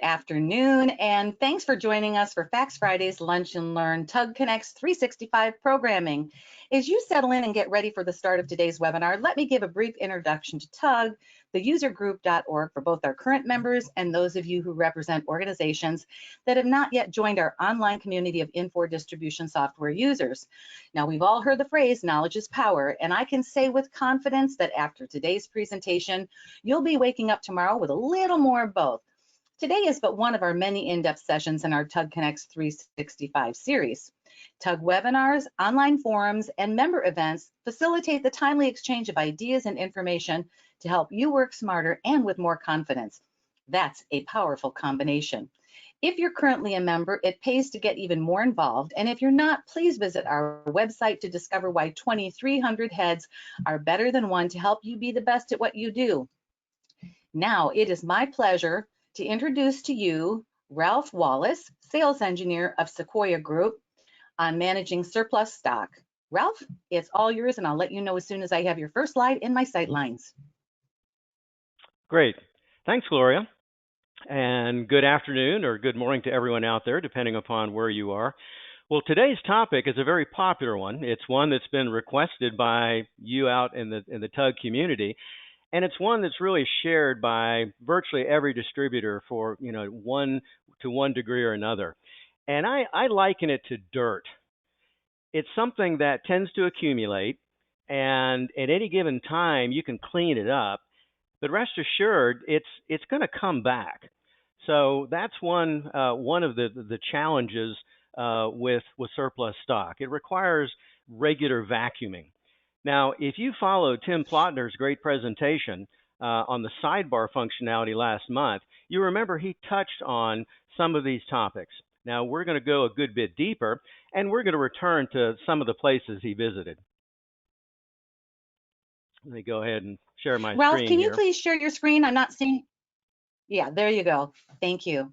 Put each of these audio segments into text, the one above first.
afternoon, and thanks for joining us for Fax Friday's Lunch and Learn TUG Connects 365 programming. As you settle in and get ready for the start of today's webinar, let me give a brief introduction to TUG, the usergroup.org for both our current members and those of you who represent organizations that have not yet joined our online community of Infor distribution software users. Now, we've all heard the phrase, knowledge is power, and I can say with confidence that after today's presentation, you'll be waking up tomorrow with a little more of both. Today is but one of our many in-depth sessions in our TUG Connects 365 series. TUG webinars, online forums, and member events facilitate the timely exchange of ideas and information to help you work smarter and with more confidence. That's a powerful combination. If you're currently a member, it pays to get even more involved, and if you're not, please visit our website to discover why 2,300 heads are better than one to help you be the best at what you do. Now, it is my pleasure to introduce to you Ralph Wallace, Sales Engineer of Sequoia Group on managing surplus stock. Ralph, it's all yours, and I'll let you know as soon as I have your first slide in my sight lines. Great. Thanks, Gloria. And good afternoon or good morning to everyone out there, depending upon where you are. Well, today's topic is a very popular one. It's one that's been requested by you out in the TUG community. And it's one that's really shared by virtually every distributor for, one degree or another. And I liken it to dirt. It's something that tends to accumulate, and at any given time you can clean it up, but rest assured it's going to come back. So that's one of the challenges with surplus stock. It requires regular vacuuming. Now, if you followed Tim Plotner's great presentation on the sidebar functionality last month, you remember he touched on some of these topics. Now, we're going to go a good bit deeper, and we're going to return to some of the places he visited. Let me go ahead and share my screen. Ralph, can you please share your screen? I'm not seeing. Yeah, there you go. Thank you.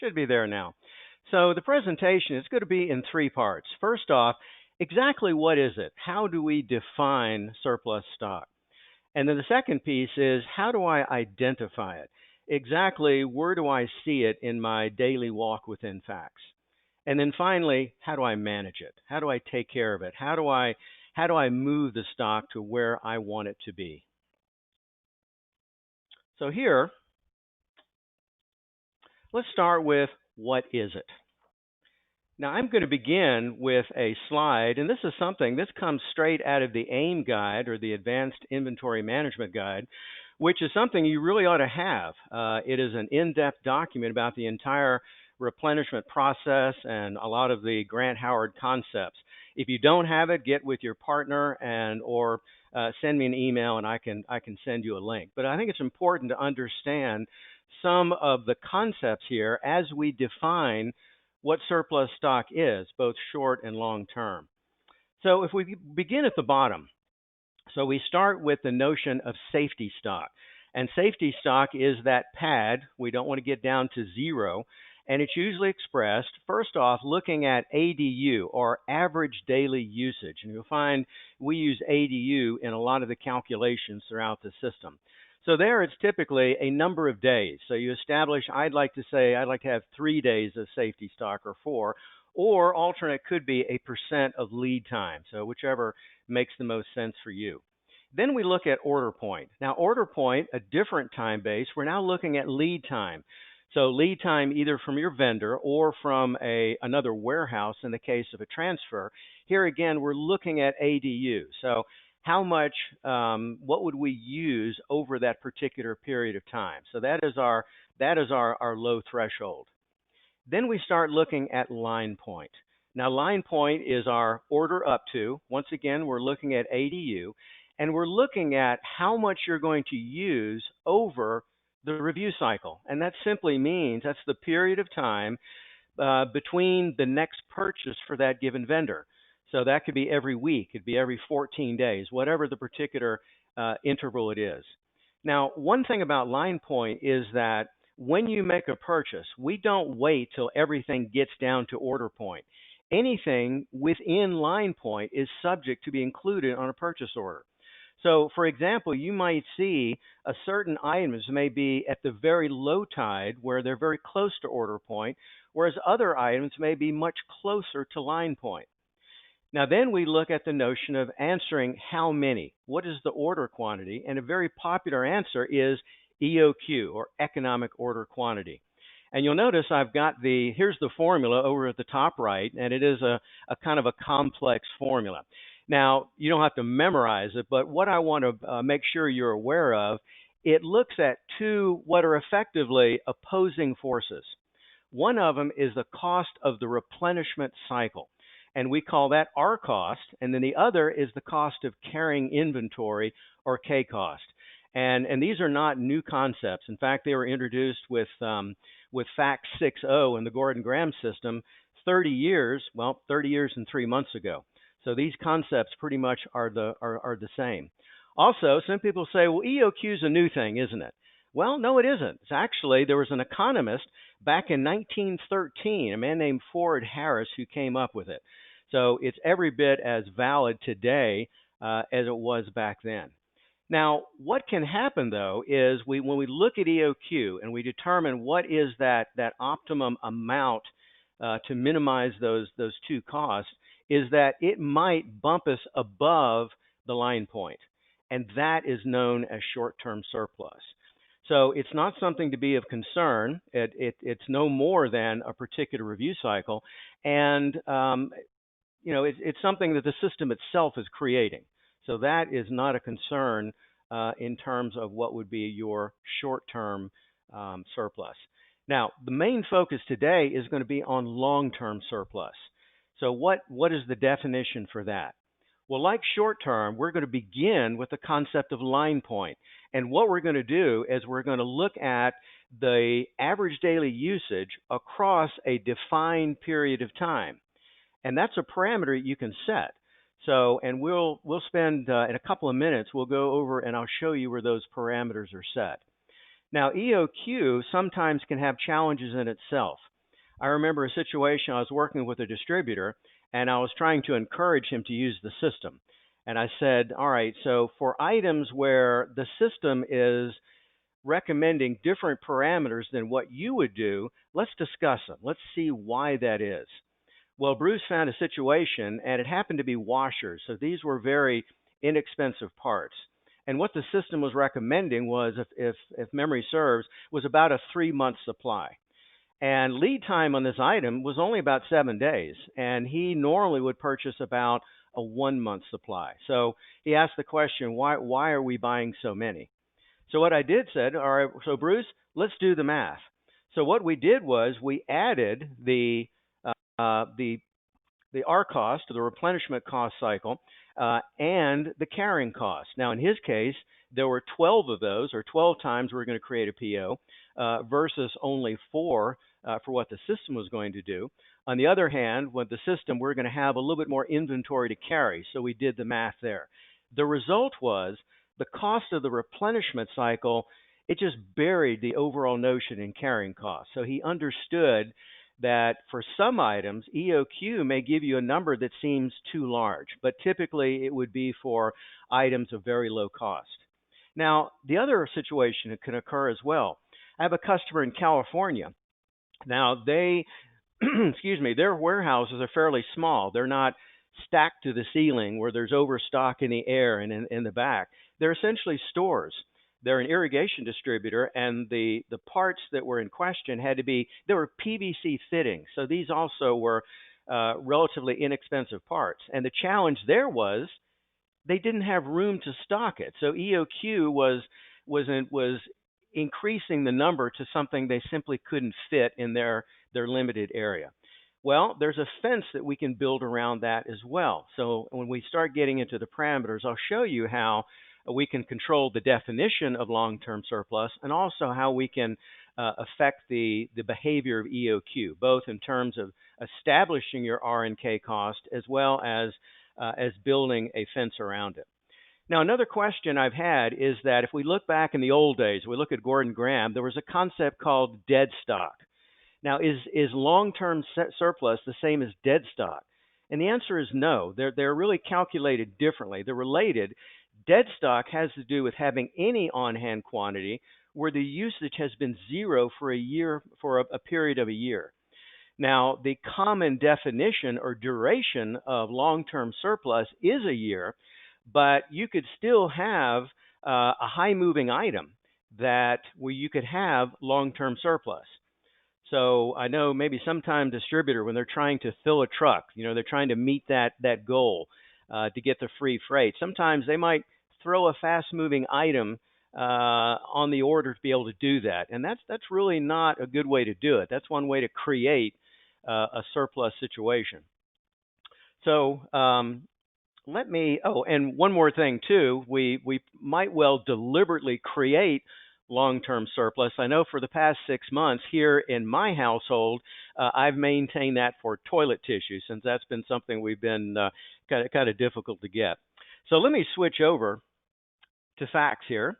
Should be there now. So the presentation is going to be in three parts. First off, exactly what is it? How do we define surplus stock? And then the second piece is, how do I identify it? Exactly where do I see it in my daily walk within Fax? And then finally, how do I manage it? How do I take care of it? How do I move the stock to where I want it to be? So here, let's start with, what is it? Now, I'm going to begin with a slide, and this is something, this comes straight out of the AIM guide, or the Advanced Inventory Management Guide, which is something you really ought to have. It is an in-depth document about the entire replenishment process and a lot of the Grant Howard concepts. If you don't have it, get with your partner or send me an email, and I can send you a link. But I think it's important to understand some of the concepts here as we define what surplus stock is, both short and long term. So if we begin at the bottom, so we start with the notion of safety stock. And safety stock is that pad. We don't want to get down to zero. And it's usually expressed, first off, looking at ADU, or average daily usage. And you'll find we use ADU in a lot of the calculations throughout the system. So there it's typically a number of days. So you establish, I'd like to have 3 days of safety stock, or 4, or alternate could be a % of lead time. So whichever makes the most sense for you. Then we look at order point. Now order point, a different time base, we're now looking at lead time. So lead time either from your vendor or from another warehouse in the case of a transfer. Here again, we're looking at ADU. So how much, what would we use over that particular period of time? So that is our low threshold. Then we start looking at line point. Now line point is our order up to. Once again, we're looking at ADU, and we're looking at how much you're going to use over the review cycle. And that simply means that's the period of time between the next purchase for that given vendor. So that could be every week, it could be every 14 days, whatever the particular interval it is. Now, one thing about line point is that when you make a purchase, we don't wait till everything gets down to order point. Anything within line point is subject to be included on a purchase order. So, for example, you might see a certain items may be at the very low tide where they're very close to order point, whereas other items may be much closer to line point. Now, then we look at the notion of answering how many. What is the order quantity? And a very popular answer is EOQ, or economic order quantity. And you'll notice I've got here's the formula over at the top right, and it is a kind of a complex formula. Now, you don't have to memorize it, but what I want to make sure you're aware of, it looks at two what are effectively opposing forces. One of them is the cost of the replenishment cycle, and we call that R cost, and then the other is the cost of carrying inventory, or K cost. And these are not new concepts. In fact, they were introduced with FACS 6.0 in the Gordon-Graham system 30 years and 3 months ago. So these concepts pretty much are the same. Also, some people say, well, EOQ is a new thing, isn't it? Well, no, it isn't. It's actually, there was an economist back in 1913, a man named Ford Harris, who came up with it. So it's every bit as valid today as it was back then. Now, what can happen, though, is when we look at EOQ and we determine what is that optimum amount to minimize those two costs, is that it might bump us above the line point, and that is known as short-term surplus. So it's not something to be of concern. It's no more than a particular review cycle, and it's something that the system itself is creating. So that is not a concern in terms of what would be your short-term surplus. Now, the main focus today is going to be on long-term surplus. So what is the definition for that? Well, like short-term, we're going to begin with the concept of line point. And what we're going to do is we're going to look at the average daily usage across a defined period of time. And that's a parameter you can set. So, and we'll spend in a couple of minutes, we'll go over and I'll show you where those parameters are set. Now, EOQ sometimes can have challenges in itself. I remember a situation, I was working with a distributor and I was trying to encourage him to use the system. And I said, all right, so for items where the system is recommending different parameters than what you would do, let's discuss them. Let's see why that is. Well, Bruce found a situation, and it happened to be washers. So these were very inexpensive parts. And what the system was recommending was, if memory serves, was about a 3-month supply. And lead time on this item was only about 7 days. And he normally would purchase about a 1-month supply. So he asked the question, why are we buying so many? So what I did said, all right, so Bruce, let's do the math. So what we did was we added the R cost, the replenishment cost cycle, and the carrying cost. Now, in his case, there were 12 of those, or 12 times we're going to create a PO, versus only 4 for what the system was going to do. On the other hand, with the system, we're going to have a little bit more inventory to carry, so we did the math there. The result was the cost of the replenishment cycle, it just buried the overall notion in carrying costs. So he understood that for some items, EOQ may give you a number that seems too large, but typically it would be for items of very low cost. Now, the other situation that can occur as well. I have a customer in California. Now, they, excuse me, their warehouses are fairly small. They're not stacked to the ceiling where there's overstock in the air and in the back. They're essentially stores. They're an irrigation distributor, and the parts that were in question had to be, they were PVC fittings. So these also were relatively inexpensive parts. And the challenge there was they didn't have room to stock it. So EOQ was increasing the number to something they simply couldn't fit in their limited area. Well, there's a fence that we can build around that as well. So when we start getting into the parameters, I'll show you how we can control the definition of long-term surplus and also how we can affect the behavior of EOQ, both in terms of establishing your R and K cost as well as building a fence around it. Now, another question I've had is that if we look back in the old days, we look at Gordon Graham, there was a concept called dead stock. Now, is long-term surplus the same as dead stock? And the answer is no. They're really calculated differently. They're related. Dead stock has to do with having any on-hand quantity where the usage has been zero for a year, for a period of a year. Now, the common definition or duration of long-term surplus is a year, but you could still have a high-moving item that where you could have long-term surplus. So I know maybe sometime distributor, when they're trying to fill a truck, they're trying to meet that goal to get the free freight. Sometimes they might throw a fast-moving item on the order to be able to do that, and that's really not a good way to do it. That's one way to create a surplus situation. So and one more thing too, we might well deliberately create long-term surplus. I know for the past 6 months here in my household, I've maintained that for toilet tissue, since that's been something we've been kind of difficult to get. So let me switch over to facts here,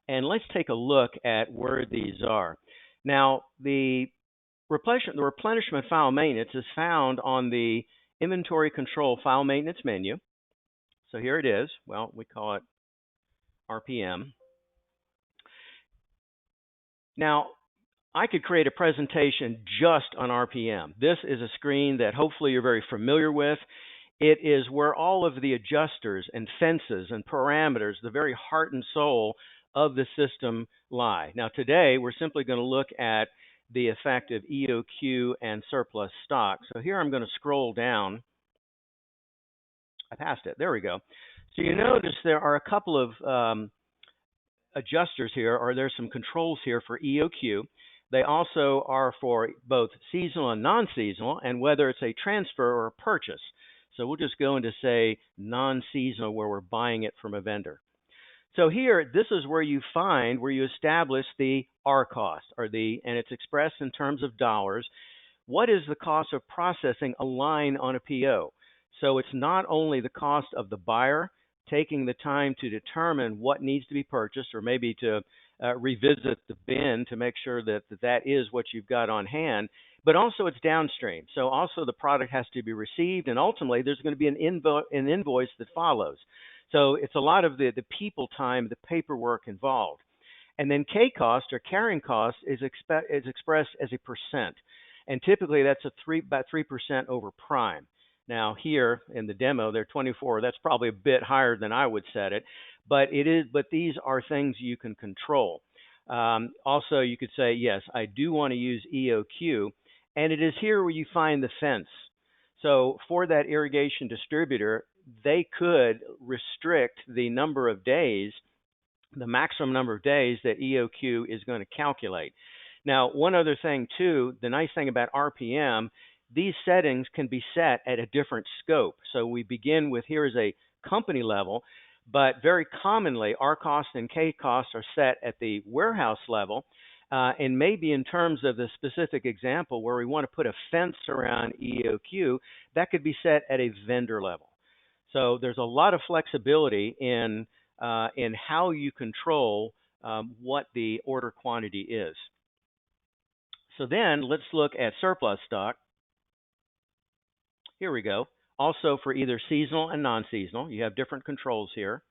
and let's take a look at where these are. Now, the replenishment file maintenance is found on the inventory control file maintenance menu. So here it is. Well, we call it RPM. Now, I could create a presentation just on RPM. This is a screen that hopefully you're very familiar with. It is where all of the adjusters and fences and parameters, the very heart and soul of the system, lie. Now, today we're simply going to look at the effect of EOQ and surplus stock. So here I'm going to scroll down. I passed it. There we go. So you notice there are a couple of adjusters here, or there's some controls here for EOQ. They also are for both seasonal and non-seasonal, and whether it's a transfer or a purchase. So we'll just go into, say, non-seasonal, where we're buying it from a vendor. So here, this is where you establish the R cost, and it's expressed in terms of dollars. What is the cost of processing a line on a PO? So it's not only the cost of the buyer taking the time to determine what needs to be purchased, or maybe to revisit the bin to make sure that is what you've got on hand, but also it's downstream. So also the product has to be received, and ultimately there's going to be an invoice that follows. So it's a lot of the people time, the paperwork involved. And then K cost, or carrying cost, is expressed as a percent. And typically that's about 3% over prime. Now here in the demo, they're 24. That's probably a bit higher than I would set it, but these are things you can control. Also, you could say, yes, I do want to use EOQ, and it is here where you find the fence. So for that irrigation distributor, they could restrict the number of days, the maximum number of days that EOQ is going to calculate. Now, one other thing too, the nice thing about RPM, these settings can be set at a different scope. So we begin with, here is a company level, but very commonly R cost and K costs are set at the warehouse level. And maybe in terms of the specific example where we want to put a fence around EOQ, that could be set at a vendor level. So there's a lot of flexibility in how you control what the order quantity is. So then let's look at surplus stock. Here we go. Also for either seasonal and non-seasonal, you have different controls here.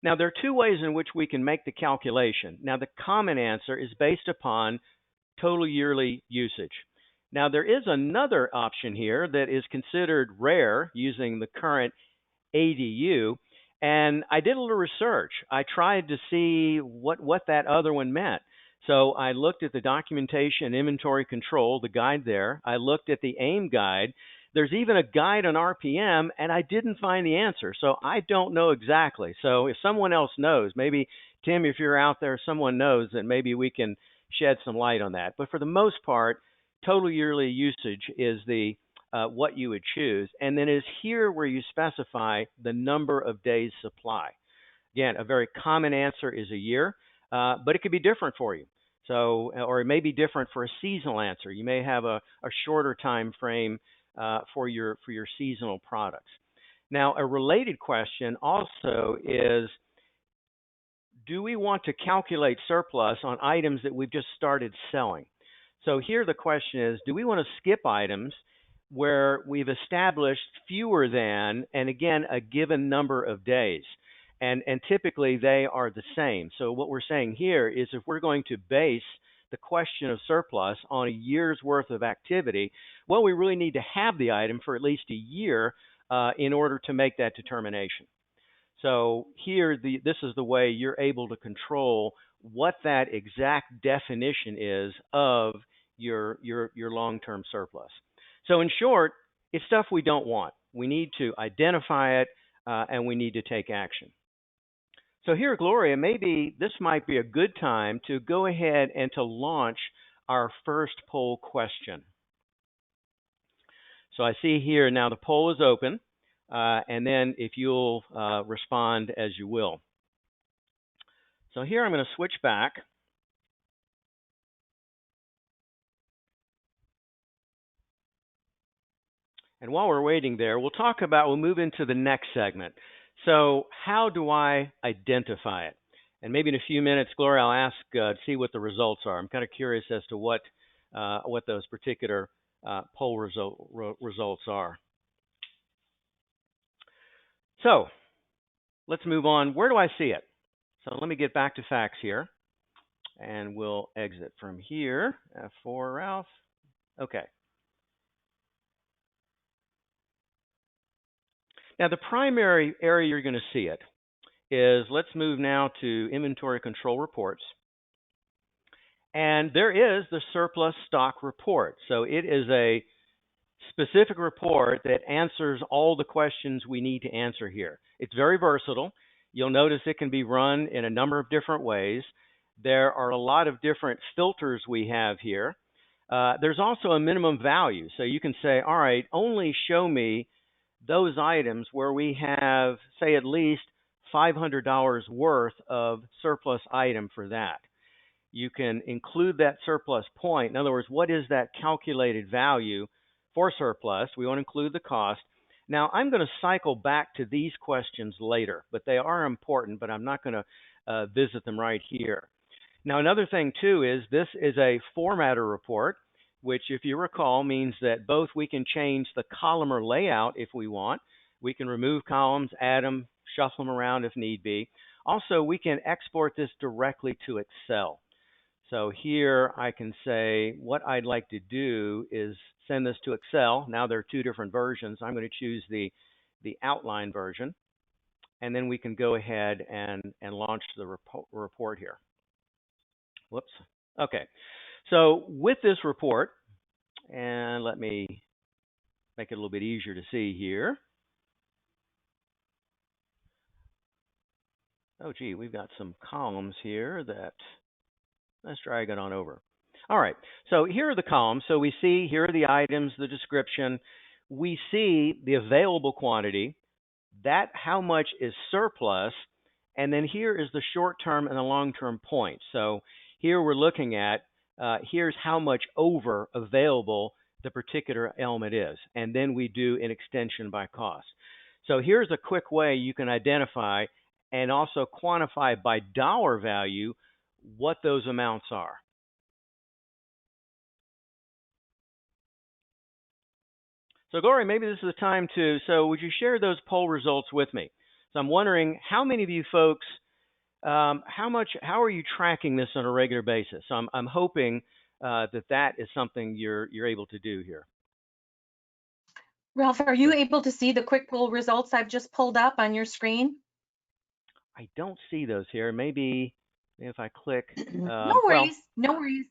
Now, there are two ways in which we can make the calculation. Now, the common answer is based upon total yearly usage. Now, there is another option here that is considered rare using the current ADU, and I did a little research. I tried to see what that other one meant. So I looked at the documentation, inventory control, the guide there. I looked at the AIM guide. There's even a guide on RPM, and I didn't find the answer. So I don't know exactly. So if someone else knows, maybe, Tim, if you're out there, someone knows, that maybe we can shed some light on that. But for the most part, total yearly usage is the what you would choose. And then is here where you specify the number of days supply. Again, a very common answer is a year, but it could be different for you. So, or it may be different for a seasonal answer. You may have a shorter time frame for your seasonal products. Now, a related question also is, do we want to calculate surplus on items that we've just started selling? So here the question is, do we want to skip items where we've established fewer than, and again, a given number of days. And typically they are the same. So what we're saying here is if we're going to base the question of surplus on a year's worth of activity, well, we really need to have the item for at least a year in order to make that determination. So here, this is the way you're able to control what that exact definition is of your long-term surplus. So in short, it's stuff we don't want. We need to identify it, and we need to take action. So here, Gloria, maybe this might be a good time to go ahead and to launch our first poll question. So I see here now the poll is open, and then if you'll respond as you will. So here I'm going to switch back. And while we're waiting there, we'll move into the next segment. So how do I identify it? And maybe in a few minutes, Gloria, I'll ask to see what the results are. I'm kind of curious as to what those particular poll results are. So let's move on. Where do I see it? So let me get back to facts here, and we'll exit from here. F4, Ralph. Okay. Now, the primary area you're going to see it is, let's move now to inventory control reports. And there is the surplus stock report. So it is a specific report that answers all the questions we need to answer here. It's very versatile. You'll notice it can be run in a number of different ways. There are a lot of different filters we have here. There's also a minimum value. So you can say, all right, only show me those items where we have, say, at least $500 worth of surplus item for that. You can include that surplus point. In other words, what is that calculated value for surplus? We want to include the cost. Now, I'm going to cycle back to these questions later, but they are important, but I'm not going to visit them right here. Now, another thing, too, is this is a formatter report, which, if you recall, means that both we can change the columnar layout if we want. We can remove columns, add them, shuffle them around if need be. Also, we can export this directly to Excel. So here I can say what I'd like to do is send this to Excel. Now there are two different versions. I'm going to choose the outline version, and then we can go ahead and launch the report here. Whoops. Okay. So with this report, and let me make it a little bit easier to see here. Oh, gee, we've got some columns here that, let's drag it on over. All right, so here are the columns. So we see here are the items, the description. We see the available quantity, that how much is surplus, and then here is the short-term and the long-term points. So here we're looking at, here's how much over available the particular element is, and then we do an extension by cost. So here's a quick way you can identify and also quantify by dollar value what those amounts are. So Gloria, maybe this is the time so would you share those poll results with me? So I'm wondering how many of you folks, how are you tracking this on a regular basis? So I'm hoping that is something you're able to do here. Ralph, are you able to see the quick poll results I've just pulled up on your screen? I don't see those here. Maybe if I click. No worries, no worries.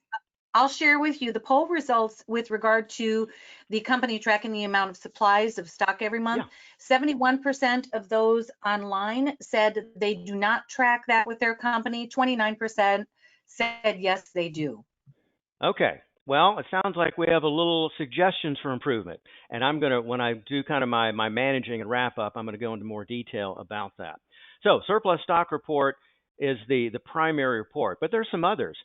I'll share with you the poll results with regard to the company tracking the amount of supplies of stock every month. 71% of those online said they do not track that with their company. 29% said yes, they do. Okay. Well, it sounds like we have a little suggestions for improvement. And I'm going to, when I do kind of my managing and wrap up, I'm going to go into more detail about that. So surplus stock report is the primary report, but there's some others.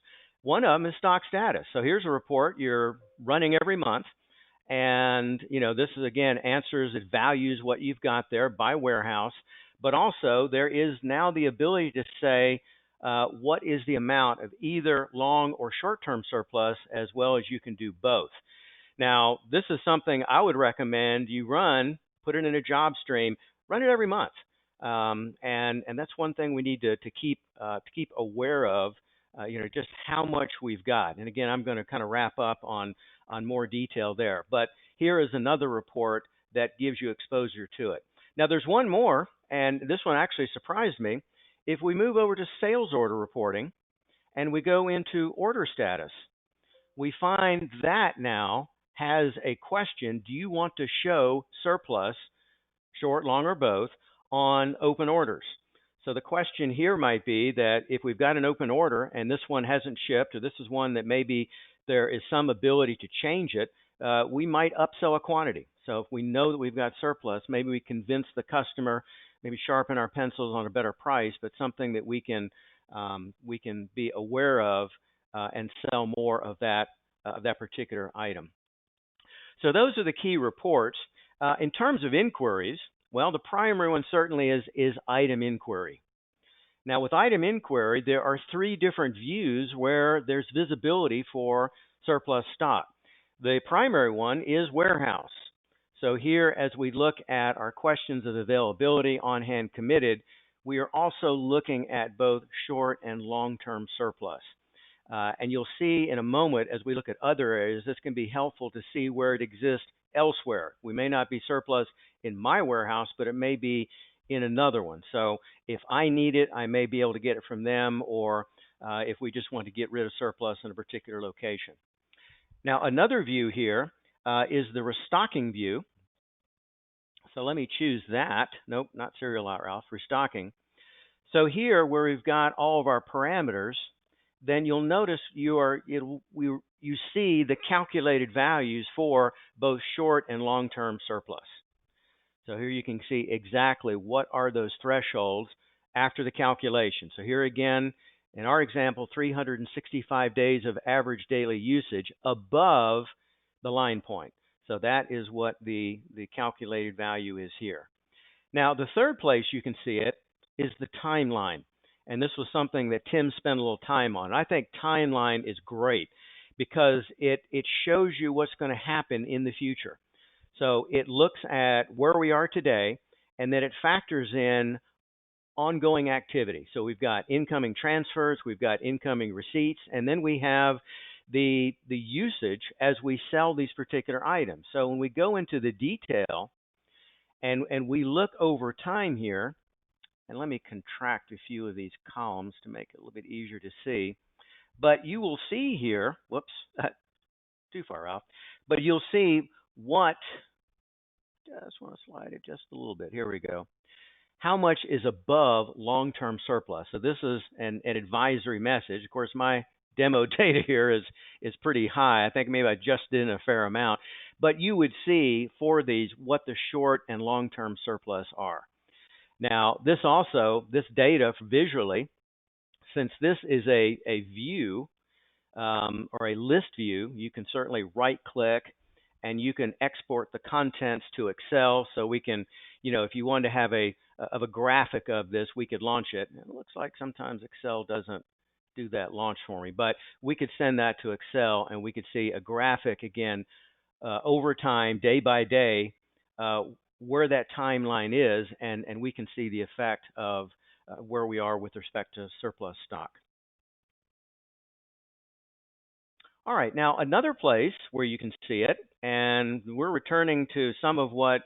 One of them is stock status. So here's a report you're running every month. And, this is, again, answers, it values what you've got there by warehouse. But also there is now the ability to say, what is the amount of either long or short-term surplus, as well as you can do both. Now, this is something I would recommend you run, put it in a job stream, run it every month. And that's one thing we need to keep aware of, just how much we've got. And again, I'm going to kind of wrap up on more detail there. But here is another report that gives you exposure to it. Now, there's one more, and this one actually surprised me. If we move over to sales order reporting and we go into order status, we find that now has a question: do you want to show surplus, short, long, or both, on open orders? So the question here might be that if we've got an open order and this one hasn't shipped, or this is one that maybe there is some ability to change it, we might upsell a quantity. So if we know that we've got surplus, maybe we convince the customer, maybe sharpen our pencils on a better price, but something that we can be aware of and sell more of that particular item. So those are the key reports. In terms of inquiries, well, the primary one certainly is item inquiry. Now, with item inquiry, there are three different views where there's visibility for surplus stock. The primary one is warehouse. So here, as we look at our questions of availability, on hand, committed, we are also looking at both short and long-term surplus. And you'll see in a moment, as we look at other areas, this can be helpful to see where it exists elsewhere. We may not be surplus in my warehouse, but it may be in another one. So if I need it, I may be able to get it from them, or if we just want to get rid of surplus in a particular location. Now, another view here is the restocking view. So let me choose that. Nope, not serial out, Ralph, restocking. So here, where we've got all of our parameters, then you'll notice you see the calculated values for both short and long-term surplus. So here you can see exactly what are those thresholds after the calculation. So here again, in our example, 365 days of average daily usage above the line point. So that is what the calculated value is here. Now, the third place you can see it is the timeline. And this was something that Tim spent a little time on. I think timeline is great because it shows you what's going to happen in the future. So it looks at where we are today, and then it factors in ongoing activity. So we've got incoming transfers, we've got incoming receipts, and then we have the usage as we sell these particular items. So when we go into the detail and we look over time here, and let me contract a few of these columns to make it a little bit easier to see. But you will see here, whoops, too far off. But you'll see what, just want to slide it just a little bit. Here we go. How much is above long-term surplus? So this is an advisory message. Of course, my demo data here is pretty high. I think maybe I just did a fair amount. But you would see for these what the short and long-term surplus are. Now, this data visually, since this is a view or a list view, you can certainly right-click and you can export the contents to Excel. So we can, if you wanted to have a graphic of this, we could launch it. It looks like sometimes Excel doesn't do that launch for me, but we could send that to Excel and we could see a graphic again over time, day by day, where that timeline is, and we can see the effect of where we are with respect to surplus stock. All right, now another place where you can see it, and we're returning to some of what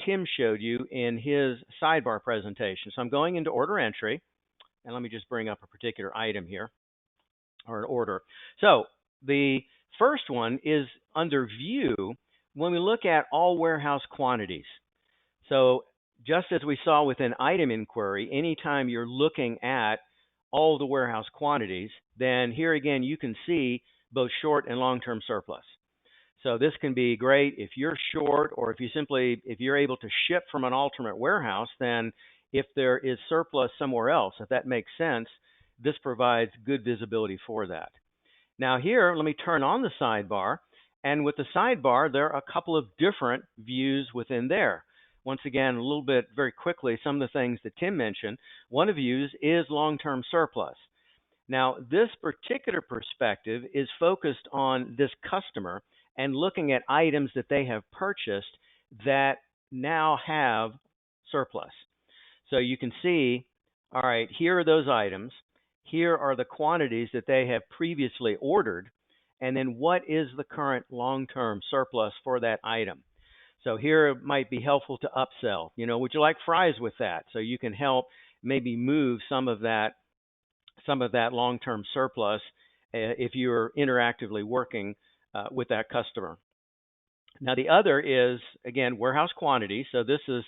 Tim showed you in his sidebar presentation. So I'm going into order entry, and let me just bring up a particular item here, or an order. So the first one is under view when we look at all warehouse quantities. So just as we saw with an item inquiry, anytime you're looking at all the warehouse quantities, then here again you can see both short and long-term surplus. So this can be great if you're short, or if you're able to ship from an alternate warehouse, then if there is surplus somewhere else, if that makes sense, this provides good visibility for that. Now here, let me turn on the sidebar. And with the sidebar, there are a couple of different views within there. Once again, a little bit very quickly, some of the things that Tim mentioned. One of the views is long-term surplus. Now, this particular perspective is focused on this customer and looking at items that they have purchased that now have surplus. So you can see, all right, here are those items. Here are the quantities that they have previously ordered. And then what is the current long-term surplus for that item? So here it might be helpful to upsell. You know, would you like fries with that? So you can help maybe move some of that long-term surplus if you're interactively working with that customer. Now the other is, again, warehouse quantity. So this is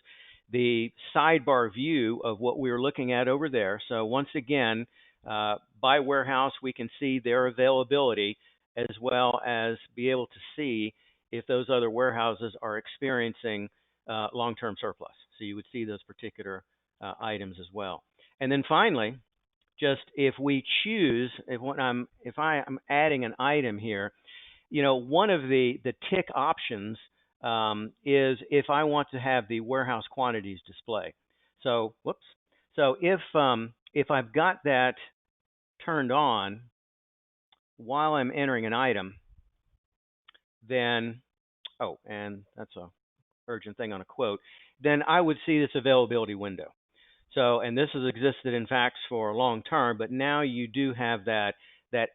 the sidebar view of what we were looking at over there. So once again, by warehouse, we can see their availability as well as be able to see if those other warehouses are experiencing long-term surplus. So you would see those particular items as well. And then finally, just if we choose, if I am adding an item here, you know, one of the tick options is if I want to have the warehouse quantities display. So, whoops. So if I've got that turned on while I'm entering an item, then, oh, and that's a urgent thing on a quote, then I would see this availability window. So, and this has existed in fax for a long term, but now you do have that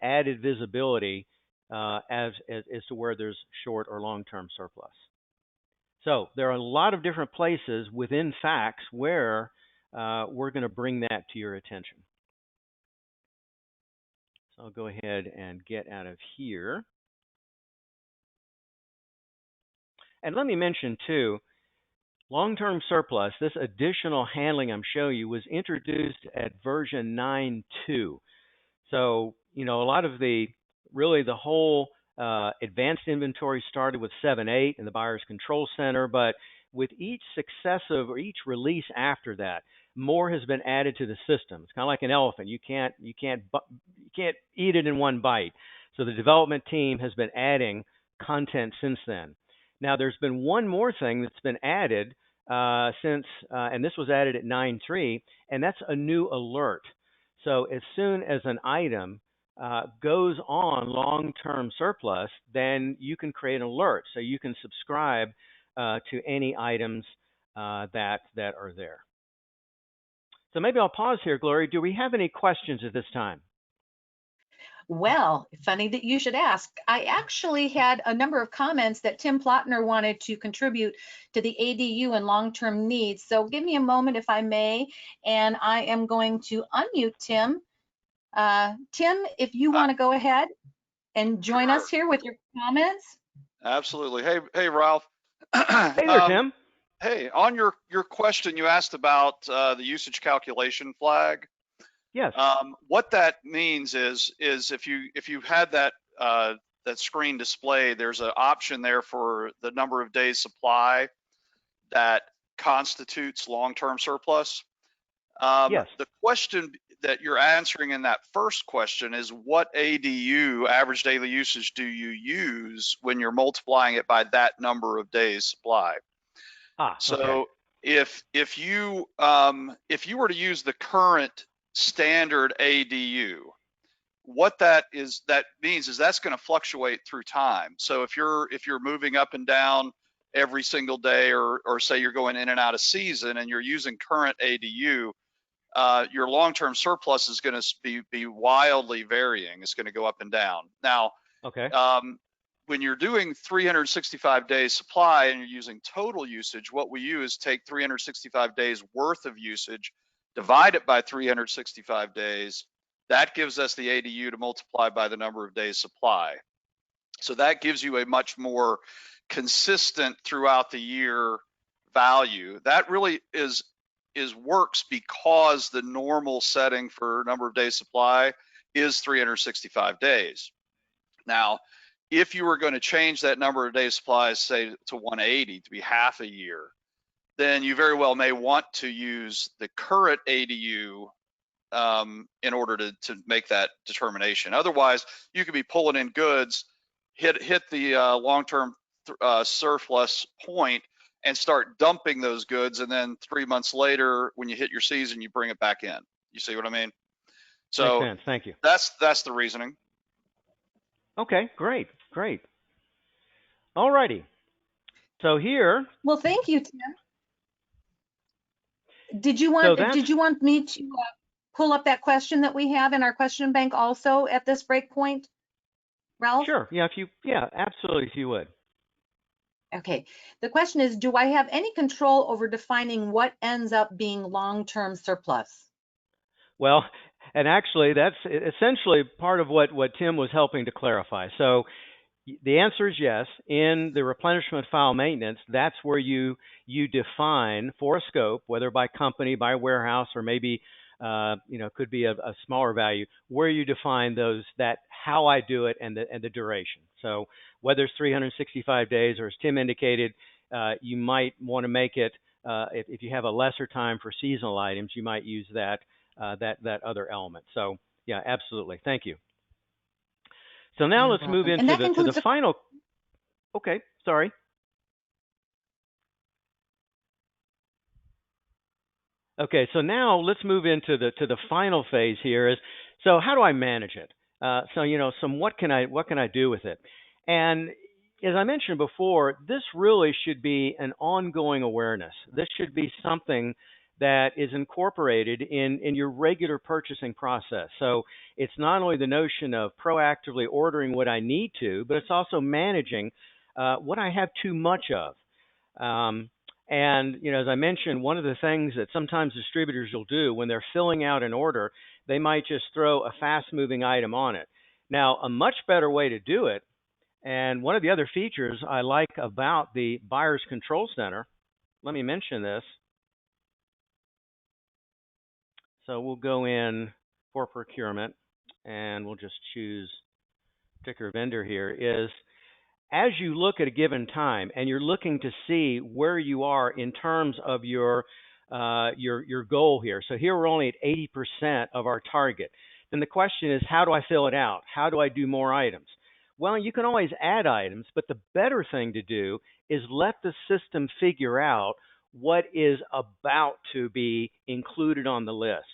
added visibility as to where there's short or long-term surplus. So there are a lot of different places within fax where we're going to bring that to your attention. So I'll go ahead and get out of here. And let me mention too, long-term surplus, this additional handling I'm showing you was introduced at version 9.2. So, you know, a lot of the whole advanced inventory started with 7.8 and the buyer's control center, but with each successive or each release after that, more has been added to the system. It's kind of like an elephant. You can't eat it in one bite. So the development team has been adding content since then. Now there's been one more thing that's been added and this was added at 9.3, and that's a new alert. So as soon as an item goes on long-term surplus, then you can create an alert. So you can subscribe to any items that are there. So maybe I'll pause here, Gloria. Do we have any questions at this time? Well, funny that you should ask. I actually had a number of comments that Tim Plotner wanted to contribute to the ADU and long-term needs. So give me a moment if I may, and I am going to unmute Tim. Tim, if you want to go ahead and join Sure. us here with your comments. Absolutely. Hey, Ralph. Hey there, Tim. Hey, on your question, you asked about the usage calculation flag. Yes. What that means is if you had that screen displayed, there's an option there for the number of days supply that constitutes long-term surplus. Yes. The question that you're answering in that first question is what ADU, average daily usage, do you use when you're multiplying it by that number of days supply? So okay. if you were to use the current standard ADU, what that means is that's going to fluctuate through time. So if you're moving up and down every single day, or say you're going in and out of season and you're using current ADU, your long-term surplus is going to be wildly varying. It's going to go up and down. Now, okay. When you're doing 365 days supply and you're using total usage, what we use is take 365 days worth of usage, divide it by 365 days. That gives us the ADU to multiply by the number of days supply. So that gives you a much more consistent throughout the year value. That really works because the normal setting for number of days supply is 365 days. Now, if you were going to change that number of days supply, say to 180 to be half a year, then you very well may want to use the current ADU in order to make that determination. Otherwise, you could be pulling in goods, hit the long-term surplus point, and start dumping those goods, and then 3 months later, when you hit your season, you bring it back in. You see what I mean? So makes sense. Thank you. That's the reasoning. Okay, great. All righty. So here, Well, thank you, Tim. Did you so want that's did you want me to pull up that question that we have in our question bank also at this break point, Ralph? sure. Yeah, absolutely, if you would. Okay. The question is, do I have any control over defining what ends up being long-term surplus? Well, and actually, that's essentially part of what Tim was helping to clarify. So the answer is yes. In the replenishment file maintenance, that's where you define for a scope, whether by company, by warehouse, or maybe could be a smaller value, where you define those, that how I do it, and the duration. So whether it's 365 days, or as Tim indicated, you might want to make it if you have a lesser time for seasonal items, you might use that other element. So yeah, absolutely. Thank you. So now You're let's move welcome. And into that the includes final. Okay, sorry. Okay, so now let's move into the final phase here. Is so how do I manage it? What can I do with it? And as I mentioned before, this really should be an ongoing awareness. This should be something that is incorporated in your regular purchasing process. So it's not only the notion of proactively ordering what I need to, but it's also managing what I have too much of. Um, and as I mentioned, one of the things that sometimes distributors will do when they're filling out an order, they might just throw a fast-moving item on it. Now, a much better way to do it, and one of the other features I like about the Buyer's Control Center, let me mention this. So we'll go in for procurement, and we'll just choose particular vendor here, is as you look at a given time and you're looking to see where you are in terms of your goal here. So here we're only at 80% of our target. Then the question is, how do I fill it out? How do I do more items? Well, you can always add items, but the better thing to do is let the system figure out what is about to be included on the list.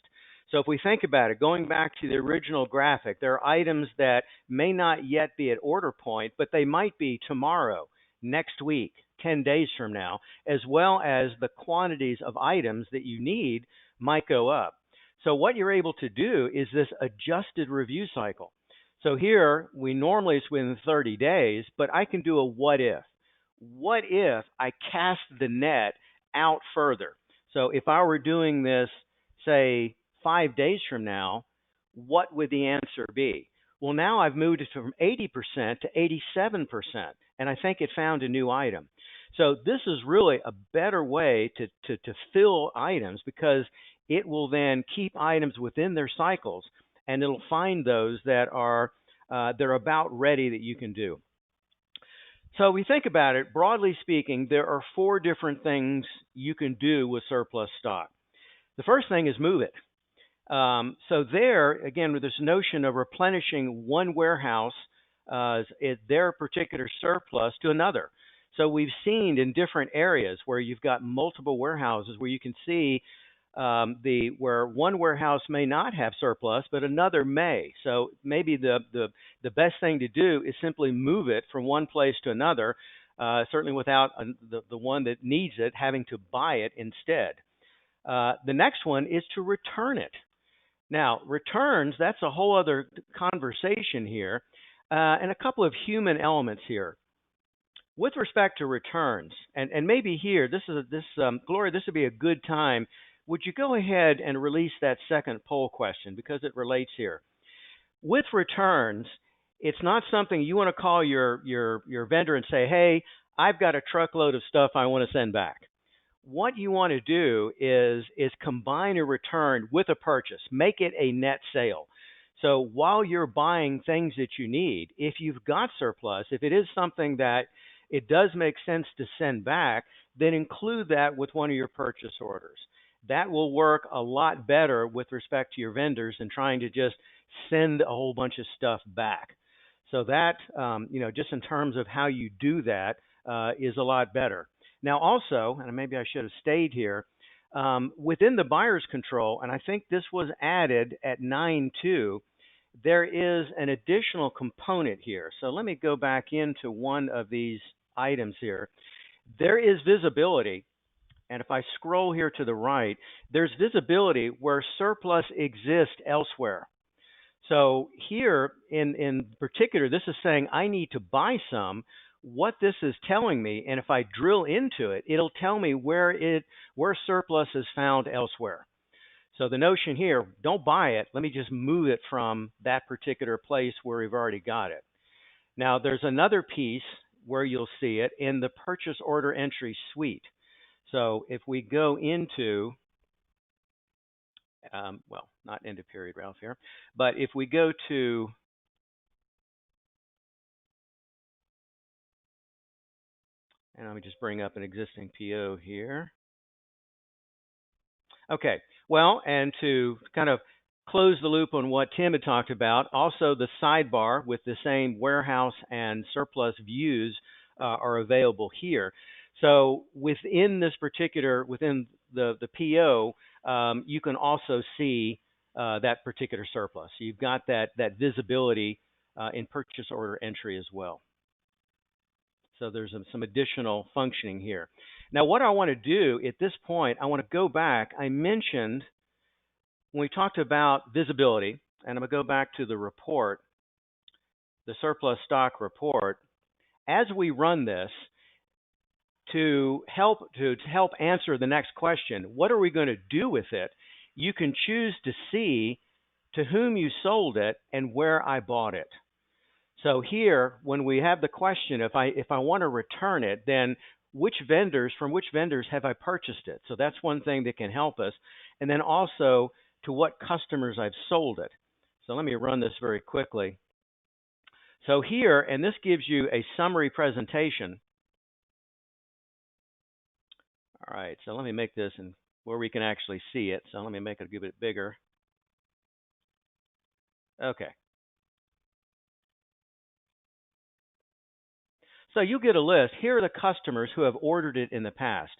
So if we think about it, going back to the original graphic, there are items that may not yet be at order point, but they might be tomorrow, next week, 10 days from now, as well as the quantities of items that you need might go up. So what you're able to do is this adjusted review cycle. So here, we normally it's within 30 days, but I can do a what if. What if I cast the net out further? So if I were doing this, say, 5 days from now, what would the answer be? Well, now I've moved it from 80% to 87%, and I think it found a new item. So this is really a better way to fill items, because it will then keep items within their cycles, and it'll find those that are they're about ready that you can do. So we think about it, broadly speaking, there are 4 different things you can do with surplus stock. The first thing is move it. So there, again, with this notion of replenishing one warehouse, their particular surplus to another. So we've seen in different areas where you've got multiple warehouses where you can see where one warehouse may not have surplus, but another may. So maybe the best thing to do is simply move it from one place to another, certainly without the one that needs it having to buy it instead. The next one is to return it. Now, returns, that's a whole other conversation here, and a couple of human elements here. With respect to returns, and maybe here, Gloria, this would be a good time. Would you go ahead and release that second poll question, because it relates here? With returns, it's not something you want to call your vendor and say, hey, I've got a truckload of stuff I want to send back. What you want to do is combine a return with a purchase. Make it a net sale. So while you're buying things that you need, if you've got surplus, if it is something that it does make sense to send back, then include that with one of your purchase orders. That will work a lot better with respect to your vendors than trying to just send a whole bunch of stuff back. So that, just in terms of how you do that, is a lot better. Now also, and maybe I should have stayed here, within the buyer's control, and I think this was added at 9.2, there is an additional component here. So let me go back into one of these items here, there is visibility. And if I scroll here to the right, there's visibility where surplus exists elsewhere. So here in particular, this is saying I need to buy some. What this is telling me, and if I drill into it, it'll tell me where surplus is found elsewhere. So the notion here, don't buy it. Let me just move it from that particular place where we've already got it. Now there's another piece where you'll see it in the purchase order entry suite. So if we go into, well, not into period, Ralph here, but if we go to, and let me just bring up an existing PO here. Okay, well, and to kind of close the loop on what Tim had talked about, also the sidebar with the same warehouse and surplus views are available here. So within this particular, within the PO, you can also see that particular surplus. So you've got that visibility in purchase order entry as well. So there's some additional functioning here. Now, what I want to do at this point, I want to go back. I mentioned when we talked about visibility, and I'm going to go back to the report, the surplus stock report. As we run this, to help answer the next question, what are we going to do with it? You can choose to see to whom you sold it and where I bought it. So here, when we have the question, if I want to return it, then from which vendors have I purchased it? So that's one thing that can help us. And then also to what customers I've sold it. So let me run this very quickly. So here, and this gives you a summary presentation. All right, so let me make this and where we can actually see it. So let me make it a bit bigger. Okay. So you get a list. Here are the customers who have ordered it in the past.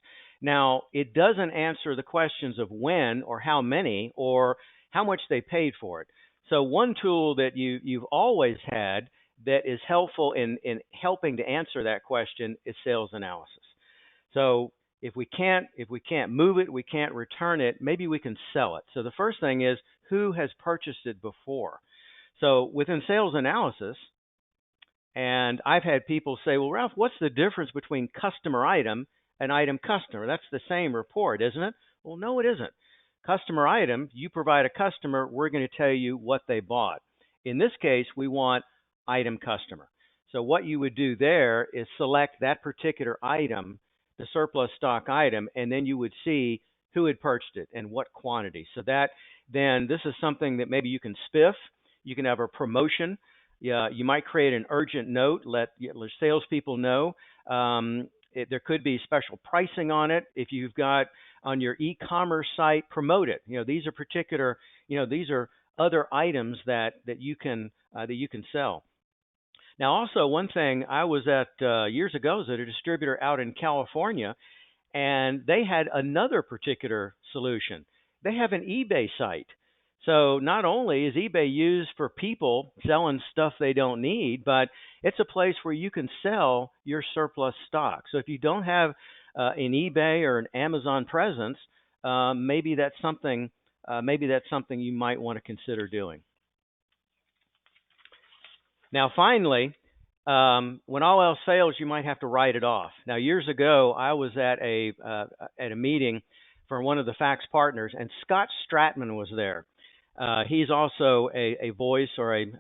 Now, it doesn't answer the questions of when or how many or how much they paid for it. So one tool that you've always had that is helpful in helping to answer that question is sales analysis. So if we can't move it, we can't return it, maybe we can sell it. So the first thing is who has purchased it before. So within sales analysis, and I've had people say, well, Ralph, what's the difference between customer item and item customer? That's the same report, isn't it? Well, no, it isn't. Customer item, you provide a customer, we're going to tell you what they bought. In this case, we want item customer. So what you would do there is select that particular item, the surplus stock item, and then you would see who had purchased it and what quantity. So then this is something that maybe you can spiff. You can have a promotion. Yeah, you might create an urgent note, let salespeople know. There could be special pricing on it. If you've got on your e-commerce site, promote it. These are particular, these are other items that you can sell. Now, also one thing I was at years ago, I was at a distributor out in California, and they had another particular solution. They have an eBay site. So not only is eBay used for people selling stuff they don't need, but it's a place where you can sell your surplus stock. So if you don't have an eBay or an Amazon presence, maybe that's something you might want to consider doing. Now, finally, when all else fails, you might have to write it off. Now, years ago, I was at a meeting for one of the fax partners, and Scott Stratman was there. He's also a voice or in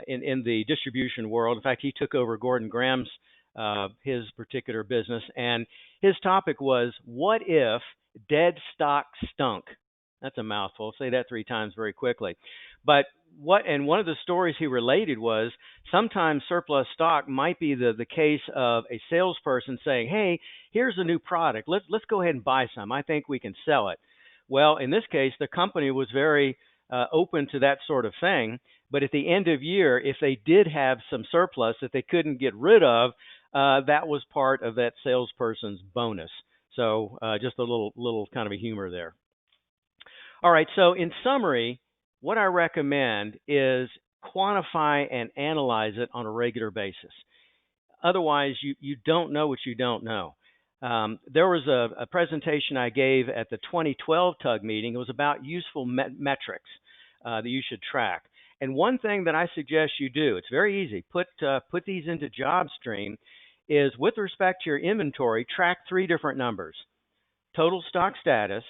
the distribution world. In fact, he took over Gordon Graham's his particular business, and his topic was, what if dead stock stunk? That's a mouthful. Say that 3 times very quickly. But one of the stories he related was sometimes surplus stock might be the case of a salesperson saying, hey, here's a new product. Let's go ahead and buy some. I think we can sell it. Well, in this case, the company was very open to that sort of thing. But at the end of year, if they did have some surplus that they couldn't get rid of, that was part of that salesperson's bonus. So just a little kind of a humor there. All right. So in summary, what I recommend is quantify and analyze it on a regular basis. Otherwise, you don't know what you don't know. There was a presentation I gave at the 2012 TUG meeting. It was about useful metrics that you should track. And one thing that I suggest you do, it's very easy, put these into job stream, is with respect to your inventory, track 3 different numbers: total stock status,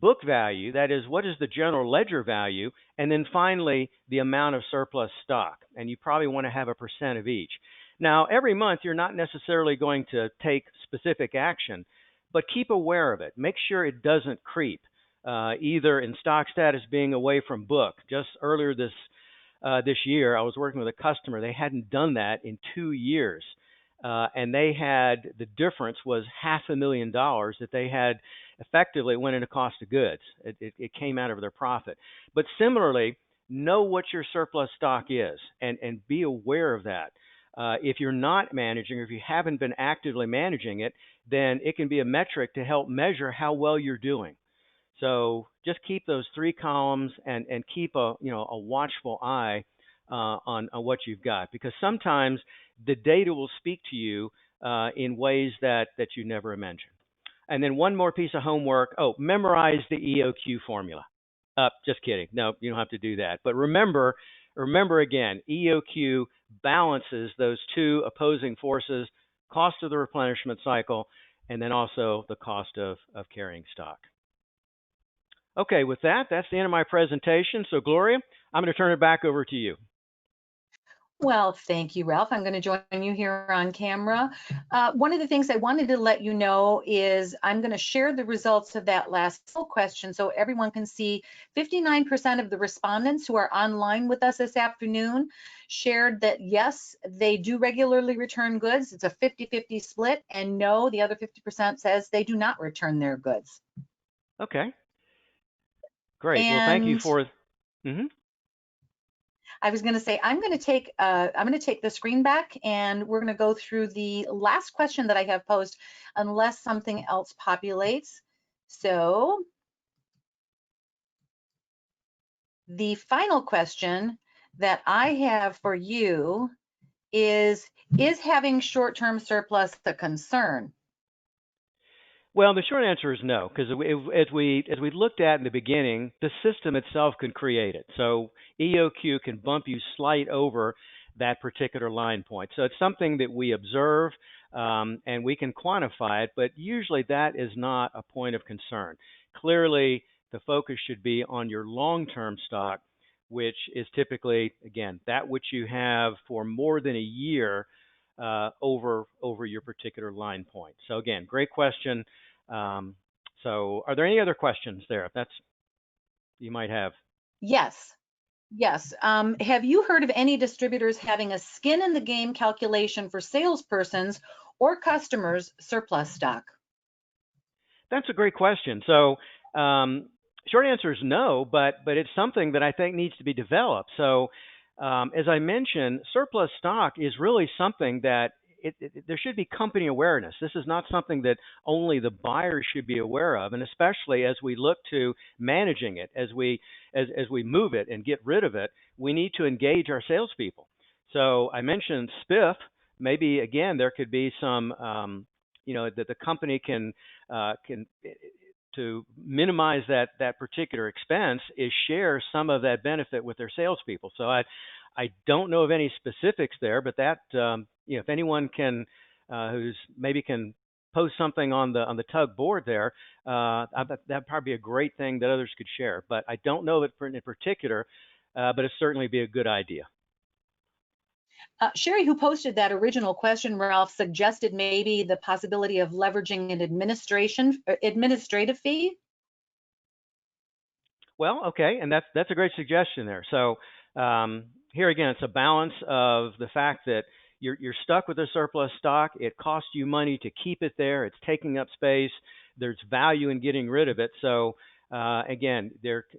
book value, that is, what is the general ledger value, and then finally, the amount of surplus stock. And you probably want to have a percent of each. Now, every month, you're not necessarily going to take specific action, but keep aware of it. Make sure it doesn't creep, either in stock status being away from book. Just earlier this year, I was working with a customer. They hadn't done that in 2 years. And they had, the difference was $500,000 that they had effectively went into cost of goods. It came out of their profit. But similarly, know what your surplus stock is and be aware of that. If you're not managing, or if you haven't been actively managing it, then it can be a metric to help measure how well you're doing. So just keep those 3 columns and keep a watchful eye on what you've got, because sometimes the data will speak to you in ways that you never imagined. And then one more piece of homework. Oh, memorize the EOQ formula. Just kidding. No, you don't have to do that. But remember again, EOQ balances those 2 opposing forces: cost of the replenishment cycle, and then also the cost of carrying stock. Okay, with that, that's the end of my presentation. So Gloria, I'm going to turn it back over to you. Well, thank you, Ralph. I'm going to join you here on camera. One of the things I wanted to let you know is I'm going to share the results of that last full question so everyone can see. 59% of the respondents who are online with us this afternoon shared that yes, they do regularly return goods. It's a 50-50 split, and no, the other 50% says they do not return their goods. Okay. Great. And well, thank you for. I was going to say, I'm going to take the screen back, and we're going to go through the last question that I have posed, unless something else populates. So the final question that I have for you is having short-term surplus a concern? Well, the short answer is no, because as we looked at in the beginning, the system itself can create it. So EOQ can bump you slight over that particular line point. So it's something that we observe and we can quantify it, but usually that is not a point of concern. Clearly, the focus should be on your long-term stock, which is typically, again, that which you have for more than a year over your particular line point. So again, great question. So are there any other questions there that's you might have? Yes. Have you heard of any distributors having a skin in the game calculation for salespersons or customers' surplus stock? That's a great question. So short answer is no, but it's something that I think needs to be developed. So as I mentioned, surplus stock is really something that there should be company awareness. This is not something that only the buyers should be aware of, and especially as we look to managing it, as we move it and get rid of it, we need to engage our salespeople. So I mentioned SPIF. Maybe again there could be some, that the company can to minimize that particular expense is share some of that benefit with their salespeople. So I don't know of any specifics there, but that if anyone can who's maybe can post something on the TUG board there, that'd probably be a great thing that others could share. But I don't know it in particular, but it'd certainly be a good idea. Sherry, who posted that original question, Ralph, suggested maybe the possibility of leveraging an administrative fee. Well, okay, and that's a great suggestion there. So here again, it's a balance of the fact that you're stuck with a surplus stock. It costs you money to keep it there. It's taking up space. There's value in getting rid of it. So again,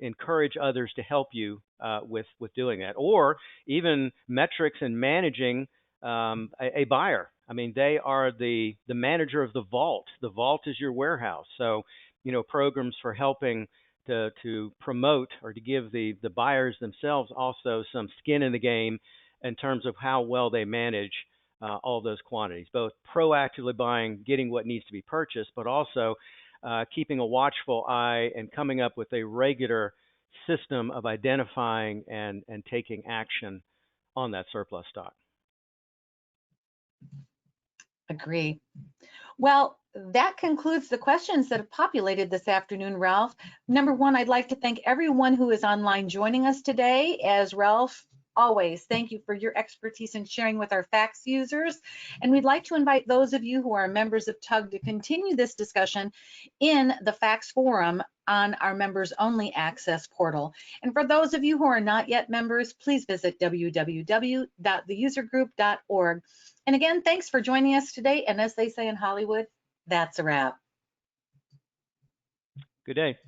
encourage others to help you with doing that, or even metrics and managing a buyer. I mean, they are the manager of the vault. The vault is your warehouse. So programs for helping to promote or to give the buyers themselves also some skin in the game in terms of how well they manage all those quantities, both proactively buying, getting what needs to be purchased, but also keeping a watchful eye and coming up with a regular system of identifying and taking action on that surplus stock. Agree. Well, that concludes the questions that have populated this afternoon, Ralph. Number one, I'd like to thank everyone who is online joining us today. As Ralph, always, thank you for your expertise in sharing with our fax users. And we'd like to invite those of you who are members of TUG to continue this discussion in the fax forum on our members only access portal. And for those of you who are not yet members, please visit www.theusergroup.org. And again, thanks for joining us today. And as they say in Hollywood, that's a wrap. Good day.